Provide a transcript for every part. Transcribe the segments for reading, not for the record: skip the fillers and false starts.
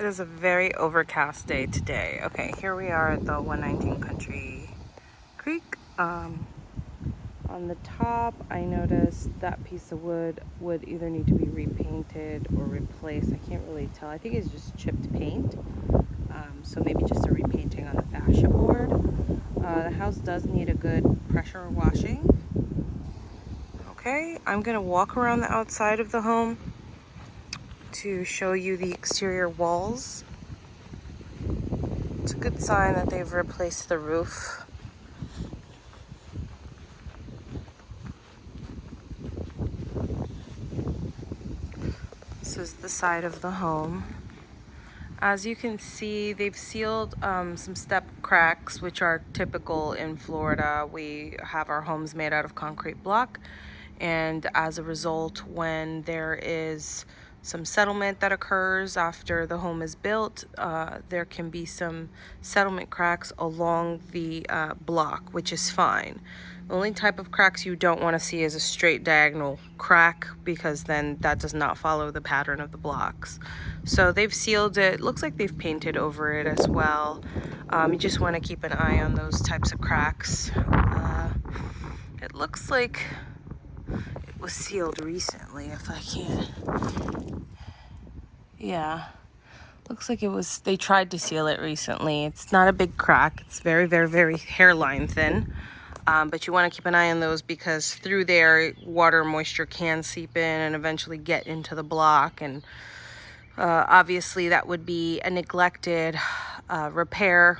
is a very overcast day today. Okay, here we are at the 119 Country Creek. On the top, I noticed that piece of wood would either need to be repainted or replaced. I can't really tell. I think it's just chipped paint. So maybe just a repainting on the fascia board. The house does need a good pressure washing. Okay, I'm gonna walk around the outside of the home to show you the exterior walls. It's a good sign that they've replaced the roof. This is the side of the home. As you can see, they've sealed some step cracks, which are typical in Florida. We have our homes made out of concrete block, and as a result, when there is some settlement that occurs after the home is built, there can be some settlement cracks along the block, which is fine. The only type of cracks you don't want to see is a straight diagonal crack, because then that does not follow the pattern of the blocks. So they've sealed it. Looks like they've painted over it as well. You just want to keep an eye on those types of cracks. It looks like it was sealed recently, if I can. Yeah, looks like they tried to seal it recently. It's not a big crack. It's very, very, very hairline thin. But you want to keep an eye on those, because through there, water and moisture can seep in and eventually get into the block. And obviously that would be a neglected repair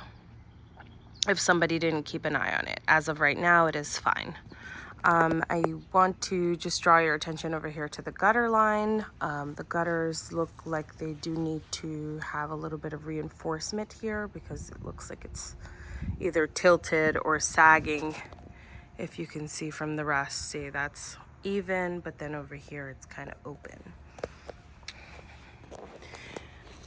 if somebody didn't keep an eye on it. As of right now, it is fine. I want to just draw your attention over here to the gutter line. The gutters look like they do need to have a little bit of reinforcement here, because it looks like it's either tilted or sagging. If you can see from the rest, see, that's even, but then over here it's kind of open.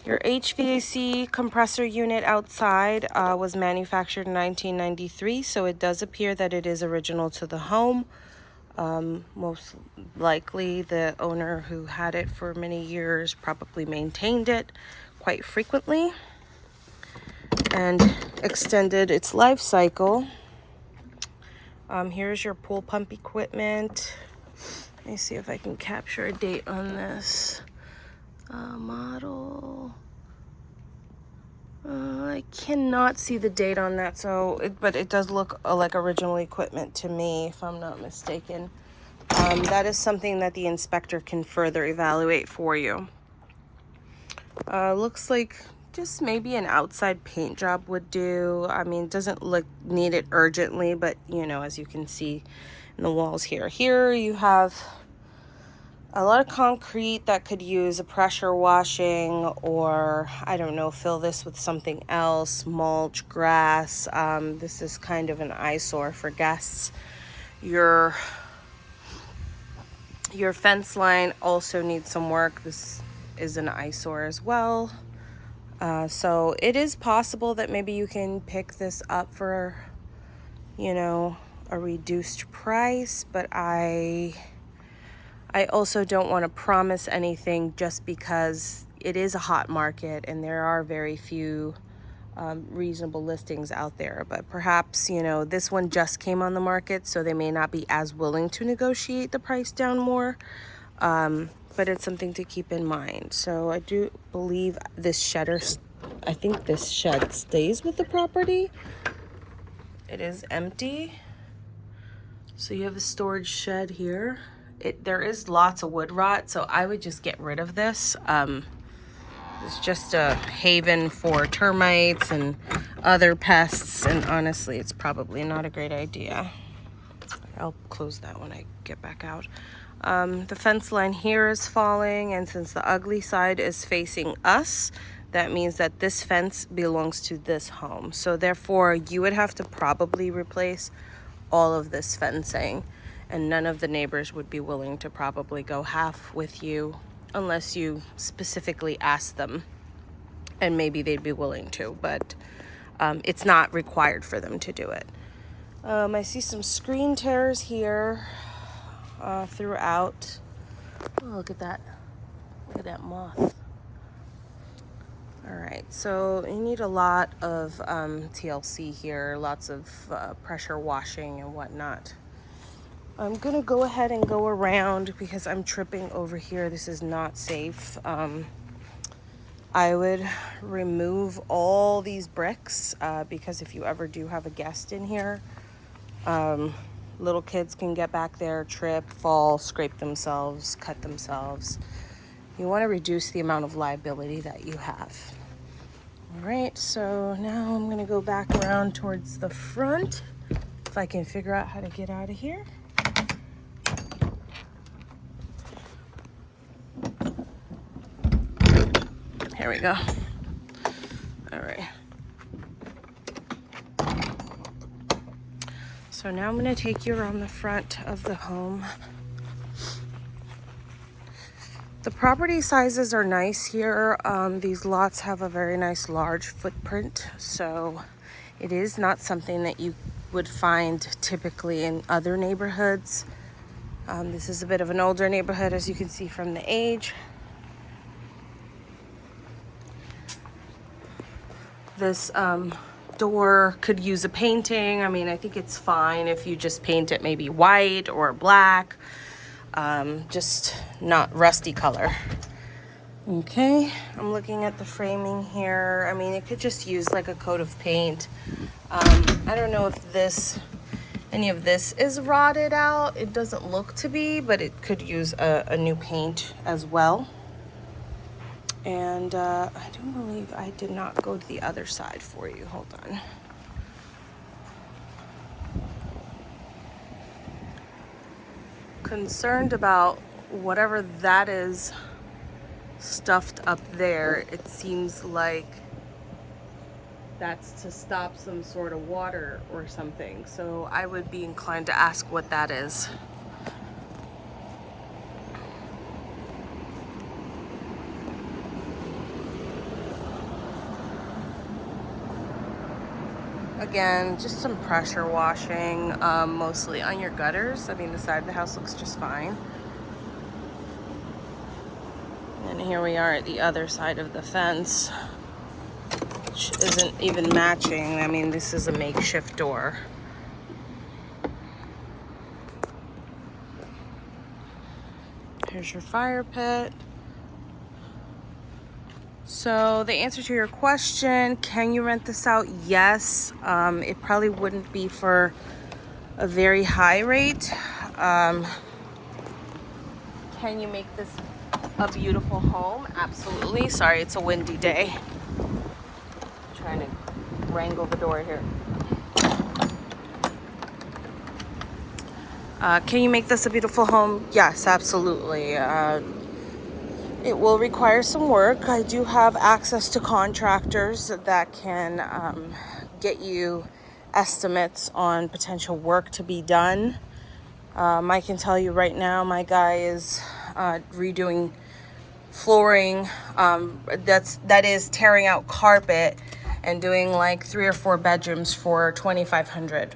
Your HVAC compressor unit outside was manufactured in 1993, so it does appear that it is original to the home. Most likely the owner who had it for many years probably maintained it quite frequently and extended its life cycle. Here's your pool pump equipment. Let me see if I can capture a date on this. Model. I cannot see the date on that, but it does look like original equipment to me, if I'm not mistaken. That is something that the inspector can further evaluate for you. Looks like just maybe an outside paint job would do. I mean, it doesn't look needed urgently, but you know, as you can see in the walls here. Here you have a lot of concrete that could use a pressure washing, or I don't know, fill this with something else, mulch, grass. This is kind of an eyesore for guests. Your fence line also needs some work. This is an eyesore as well. So it is possible that maybe you can pick this up for, you know, a reduced price, but I also don't want to promise anything, just because it is a hot market and there are very few reasonable listings out there. But perhaps, you know, this one just came on the market, so they may not be as willing to negotiate the price down more. But it's something to keep in mind. So I do believe I think this shed stays with the property. It is empty. So you have a storage shed here. There is lots of wood rot, so I would just get rid of this. It's just a haven for termites and other pests, and honestly, it's probably not a great idea. I'll close that when I get back out. The fence line here is falling, and since the ugly side is facing us, that means that this fence belongs to this home. So therefore, you would have to probably replace all of this fencing, and none of the neighbors would be willing to probably go half with you unless you specifically ask them, and maybe they'd be willing to, but it's not required for them to do it. I see some screen tears here throughout. Oh, look at that moth. All right, so you need a lot of TLC here, lots of pressure washing and whatnot. I'm gonna go ahead and go around because I'm tripping over here. This is not safe. I would remove all these bricks because if you ever do have a guest in here, little kids can get back there, trip, fall, scrape themselves, cut themselves. You want to reduce the amount of liability that you have. All right, so now I'm gonna go back around towards the front if I can figure out how to get out of here. Here we go. All right. So now I'm gonna take you around the front of the home. The property sizes are nice here. These lots have a very nice large footprint, so it is not something that you would find typically in other neighborhoods. This is a bit of an older neighborhood, as you can see from the age. This door could use a painting. I mean, I think it's fine if you just paint it maybe white or black. Just not rusty color. Okay, I'm looking at the framing here. I mean, it could just use like a coat of paint. I don't know if any of this is rotted out. It doesn't look to be, but it could use a new paint as well. And I don't believe I did not go to the other side for you. Hold on. Concerned about whatever that is stuffed up there. It seems like that's to stop some sort of water or something. So I would be inclined to ask what that is. Again, just some pressure washing, mostly on your gutters. I mean, the side of the house looks just fine. And here we are at the other side of the fence, which isn't even matching. I mean, this is a makeshift door. Here's your fire pit. So the answer to your question, can you rent this out? Yes. It probably wouldn't be for a very high rate. Can you make this a beautiful home? Absolutely. Sorry, it's a windy day. I'm trying to wrangle the door here. Can you make this a beautiful home? Yes, absolutely. It will require some work. I do have access to contractors that can get you estimates on potential work to be done. I can tell you right now, my guy is redoing flooring. That is tearing out carpet and doing like 3 or 4 bedrooms for $2,500.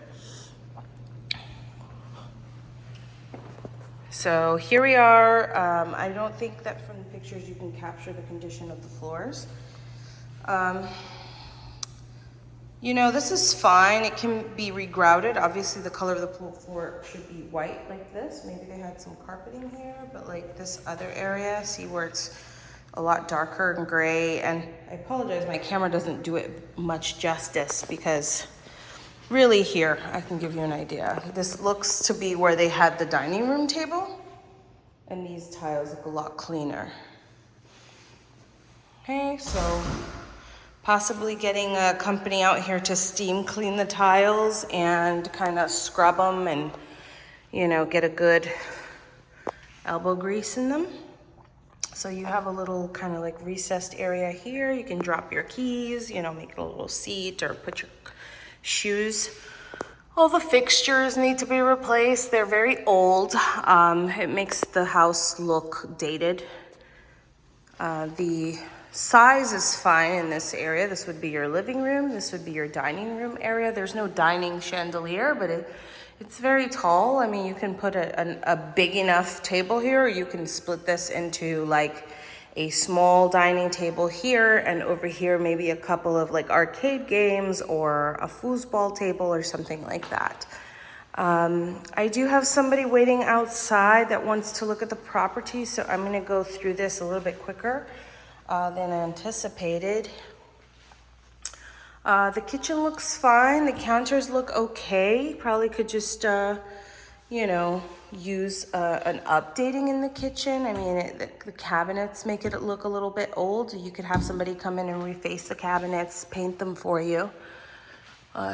So here we are. I don't think that from the pictures you can capture the condition of the floors. You know, this is fine. It can be regrouted. Obviously, the color of the floor should be white like this. Maybe they had some carpeting here, but like this other area, see where it's a lot darker and gray. And I apologize, my camera doesn't do it much justice because really here, I can give you an idea. This looks to be where they had the dining room table, and these tiles look a lot cleaner. Okay, so possibly getting a company out here to steam clean the tiles and kind of scrub them and, you know, get a good elbow grease in them. So you have a little kind of like recessed area here. You can drop your keys, you know, make it a little seat or put your shoes. All the fixtures need to be replaced. They're very old. It makes the house look dated. The size is fine in this area. This would be your living room. This would be your dining room area. There's no dining chandelier, but it's very tall. I mean, you can put a big enough table here, or you can split this into like a small dining table here, and over here maybe a couple of like arcade games or a foosball table or something like that. I do have somebody waiting outside that wants to look at the property, so I'm gonna go through this a little bit quicker than anticipated. The kitchen looks fine, the counters look okay. Probably could just, you know, use an updating in the kitchen. I mean, the cabinets make it look a little bit old. You could have somebody come in and reface the cabinets, paint them for you.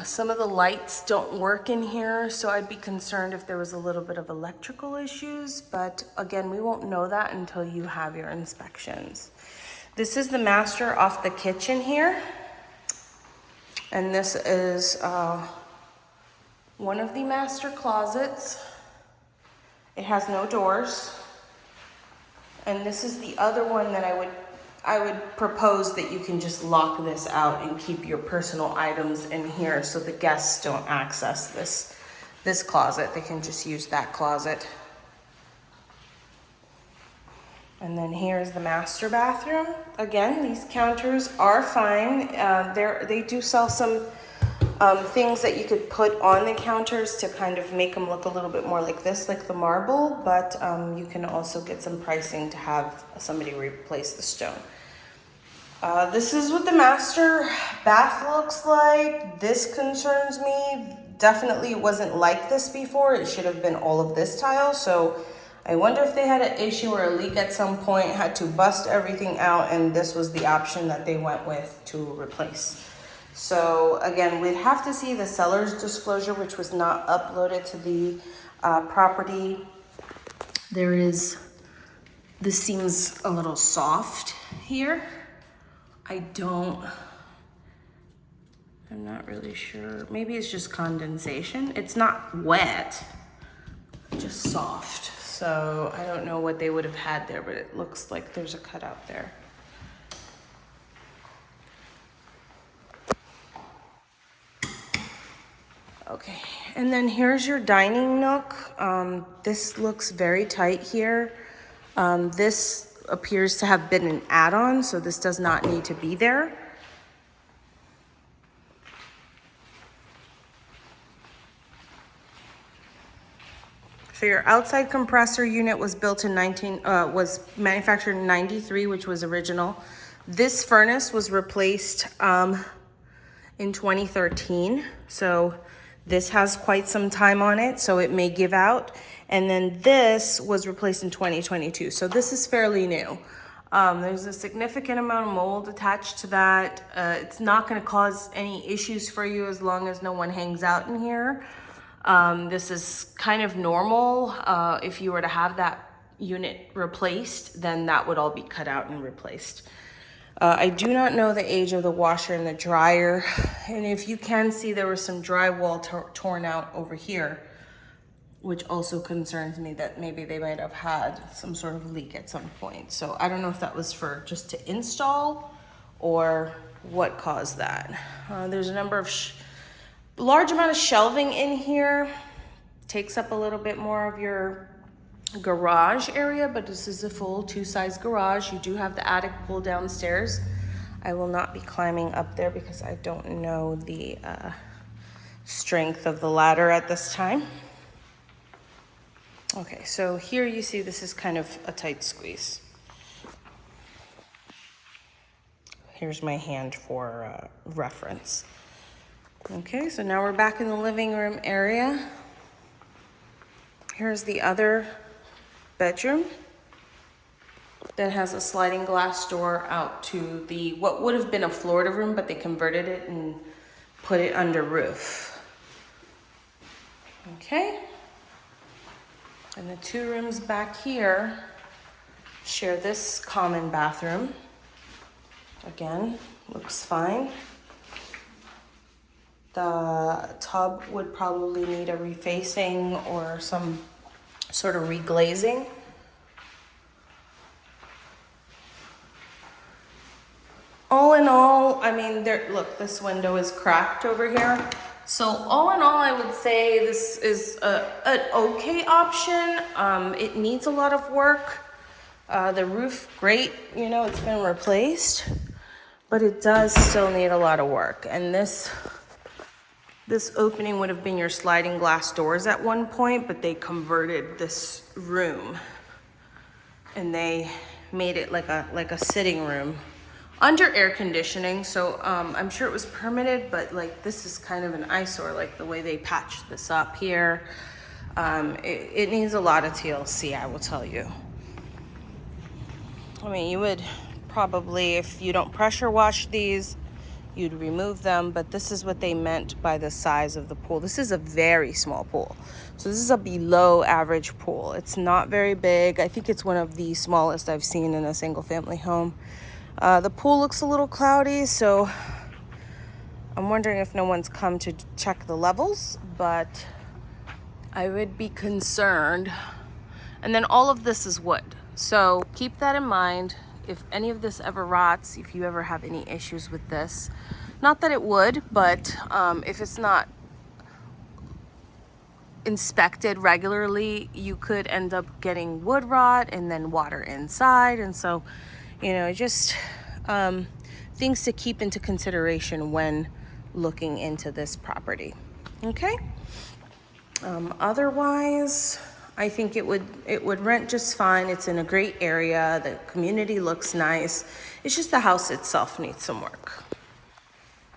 Some of the lights don't work in here, so I'd be concerned if there was a little bit of electrical issues, but again, we won't know that until you have your inspections. This is the master off the kitchen here, and this is one of the master closets. It has no doors, and this is the other one that I would propose that you can just lock this out and keep your personal items in here so the guests don't access this closet. They can just use that closet. And then here's the master bathroom. Again, these counters are fine. They do sell some things that you could put on the counters to kind of make them look a little bit more like this, like the marble, but you can also get some pricing to have somebody replace the stone. This is what the master bath looks like. This concerns me. Definitely it wasn't like this before. It should have been all of this tile. So I wonder if they had an issue or a leak at some point, had to bust everything out, and this was the option that they went with to replace. So again, we'd have to see the seller's disclosure, which was not uploaded to the property. This seems a little soft here. I'm not really sure. Maybe it's just condensation. It's not wet, just soft. So I don't know what they would have had there, but it looks like there's a cutout there. Okay, and then here's your dining nook. This looks very tight here. This appears to have been an add-on, so this does not need to be there. So your outside compressor unit was built in was manufactured in 93, which was original. This furnace was replaced in 2013, so this has quite some time on it, so it may give out. And then this was replaced in 2022, so this is fairly new. There's a significant amount of mold attached to that. It's not going to cause any issues for you as long as no one hangs out in here. This is kind of normal. If you were to have that unit replaced, then that would all be cut out and replaced. I do not know the age of the washer and the dryer. And if you can see, there was some drywall torn out over here, which also concerns me that maybe they might have had some sort of leak at some point. So I don't know if that was for just to install or what caused that. There's a number of large amount of shelving in here. Takes up a little bit more of your garage area, but this is a full 2-size garage. You do have the attic pull downstairs. I will not be climbing up there because I don't know the strength of the ladder at this time. Okay, so here you see this is kind of a tight squeeze. Here's my hand for reference. Okay, so now we're back in the living room area. Here's the other bedroom that has a sliding glass door out to the what would have been a Florida room, but they converted it and put it under roof. Okay. And the 2 rooms back here share this common bathroom. Again, looks fine. The tub would probably need a refacing or some sort of reglazing. All in all, I mean, look, this window is cracked over here. So all in all, I would say this is an okay option. It needs a lot of work. The roof, great, you know, it's been replaced, but it does still need a lot of work. And this opening would have been your sliding glass doors at one point, but they converted this room and they made it like a sitting room under air conditioning. So I'm sure it was permitted, but like this is kind of an eyesore, like the way they patched this up here. It needs a lot of TLC, I will tell you. I mean, you would probably, if you don't pressure wash these, you'd remove them, but this is what they meant by the size of the pool. This is a very small pool. So this is a below average pool. It's not very big. I think it's one of the smallest I've seen in a single family home. The pool looks a little cloudy, so I'm wondering if no one's come to check the levels, but I would be concerned. And then all of this is wood. So keep that in mind. If any of this ever rots, if you ever have any issues with this, not that it would, but if it's not inspected regularly, you could end up getting wood rot and then water inside. And so, you know, just things to keep into consideration when looking into this property. Okay. Otherwise, I think it would rent just fine. It's in a great area. The community looks nice. It's just the house itself needs some work.